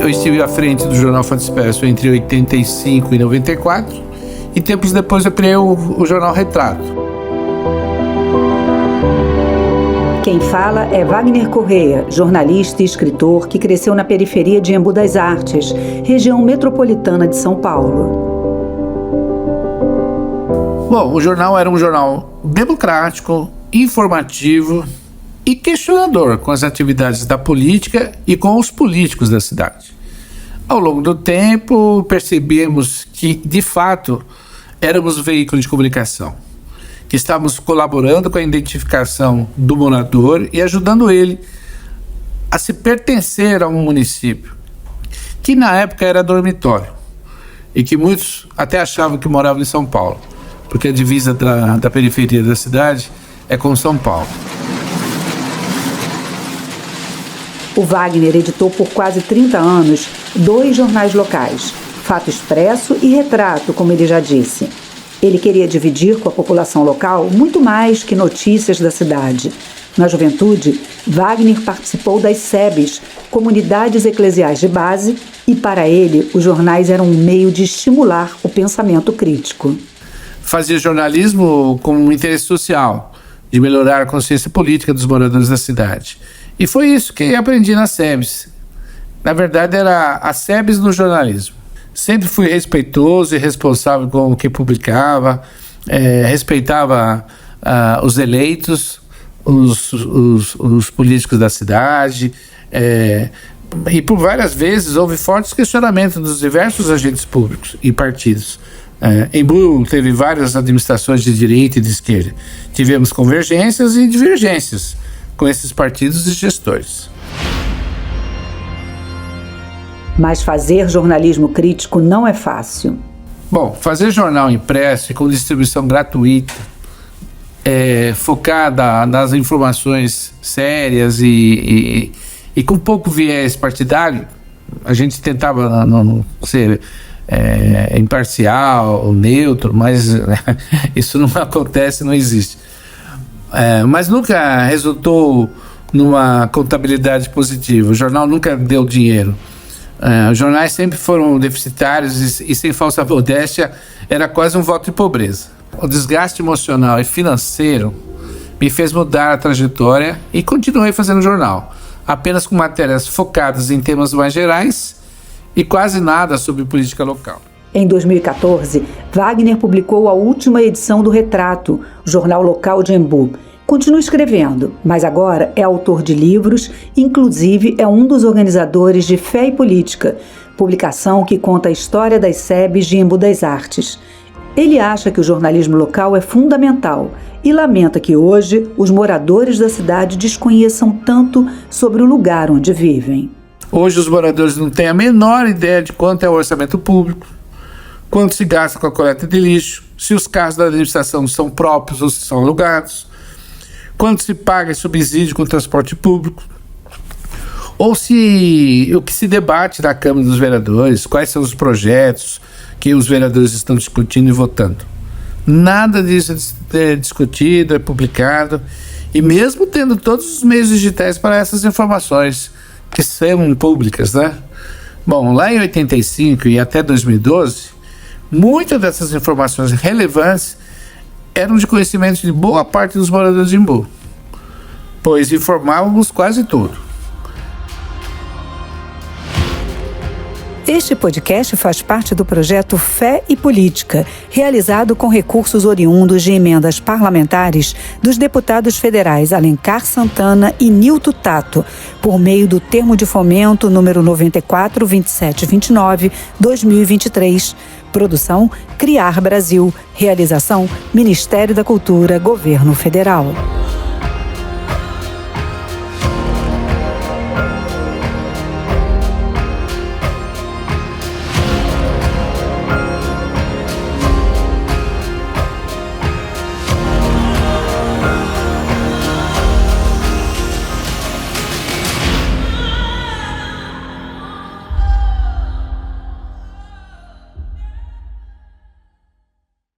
Eu estive à frente do jornal Frontispicio entre 85 e 94 e tempos depois eu criei o jornal Retrato. Quem fala é Wagner Correia, jornalista e escritor que cresceu na periferia de Embu das Artes, região metropolitana de São Paulo. Bom, o jornal era um jornal democrático, informativo e questionador com as atividades da política e com os políticos da cidade. Ao longo do tempo, percebemos que, de fato, éramos um veículo de comunicação, que estávamos colaborando com a identificação do morador e ajudando ele a se pertencer a um município, que na época era dormitório, e que muitos até achavam que moravam em São Paulo, porque a divisa da periferia da cidade é com São Paulo. O Wagner editou por quase 30 anos 2 jornais locais, Fato Expresso e Retrato, como ele já disse. Ele queria dividir com a população local muito mais que notícias da cidade. Na juventude, Wagner participou das SEBs, Comunidades Eclesiais de Base, e para ele os jornais eram um meio de estimular o pensamento crítico. Fazia jornalismo com um interesse social, de melhorar a consciência política dos moradores da cidade. E foi isso que aprendi nas SEBs. Na verdade, era as SEBs no jornalismo. Sempre fui respeitoso e responsável com o que publicava, respeitava os eleitos, os políticos da cidade, e por várias vezes houve fortes questionamentos dos diversos agentes públicos e partidos. Embu teve várias administrações de direita e de esquerda. Tivemos convergências e divergências com esses partidos e gestores. Mas fazer jornalismo crítico não é fácil. Bom, fazer jornal impresso e com distribuição gratuita, focada nas informações sérias e com pouco viés partidário, a gente tentava não ser imparcial, neutro, mas isso não acontece, não existe. Mas nunca resultou numa contabilidade positiva. O jornal nunca deu dinheiro. Os jornais sempre foram deficitários e sem falsa modéstia, era quase um voto de pobreza. O desgaste emocional e financeiro me fez mudar a trajetória e continuei fazendo jornal, apenas com matérias focadas em temas mais gerais e quase nada sobre política local. Em 2014, Wagner publicou a última edição do Retrato, jornal local de Embu. Continua escrevendo, mas agora é autor de livros, inclusive é um dos organizadores de Fé e Política, publicação que conta a história das SEBs de Embu das Artes. Ele acha que o jornalismo local é fundamental e lamenta que hoje os moradores da cidade desconheçam tanto sobre o lugar onde vivem. Hoje os moradores não têm a menor ideia de quanto é o orçamento público, quanto se gasta com a coleta de lixo, se os carros da administração são próprios ou se são alugados, quanto se paga em subsídio com o transporte público, ou se o que se debate na Câmara dos Vereadores, quais são os projetos que os vereadores estão discutindo e votando. Nada disso é discutido, é publicado, e mesmo tendo todos os meios digitais para essas informações, que são públicas, né? Bom, lá em 85 e até 2012, muitas dessas informações relevantes eram de conhecimento de boa parte dos moradores de Embu, pois informávamos quase tudo. Este podcast faz parte do projeto Fé e Política, realizado com recursos oriundos de emendas parlamentares dos deputados federais Alencar Santana e Nilton Tato, por meio do Termo de Fomento número 94.2729/2023. Produção Criar Brasil. Realização Ministério da Cultura, Governo Federal.